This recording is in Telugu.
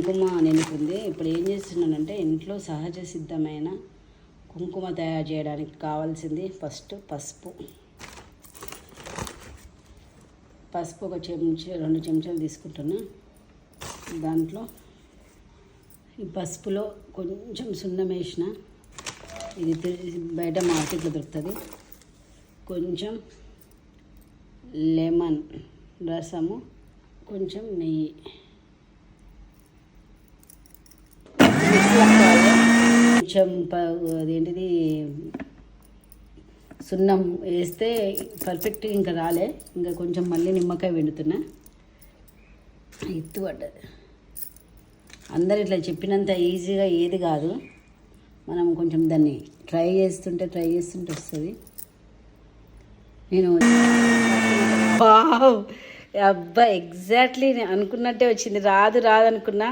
కుంకుమ నిండుతుంది. ఇప్పుడు ఏం చేస్తున్నానంటే ఇంట్లో సహజ సిద్ధమైన కుంకుమ తయారు చేయడానికి కావాల్సింది ఫస్ట్ పసుపు ఒక 2 చెంచాలు తీసుకుంటున్నా. దాంట్లో ఈ పసుపులో కొంచెం సున్నం వేసిన, ఇది బయట మార్కెట్లో దొరుకుతుంది. కొంచెం లెమన్ రసము, కొంచెం నెయ్యి, కొంచెం అదేంటిది సున్నం వేస్తే పర్ఫెక్ట్ ఇంకా రాలే, ఇంకా కొంచెం మళ్ళీ నిమ్మకాయ పిండుతున్నా. పడ్డది. అందరు ఇట్లా చెప్పినంత ఈజీగా ఏది కాదు, మనం కొంచెం దాన్ని ట్రై చేస్తుంటే వస్తుంది. నేను అబ్బా ఎగ్జాక్ట్లీ అనుకున్నట్టే వచ్చింది. రాదు అనుకున్నా,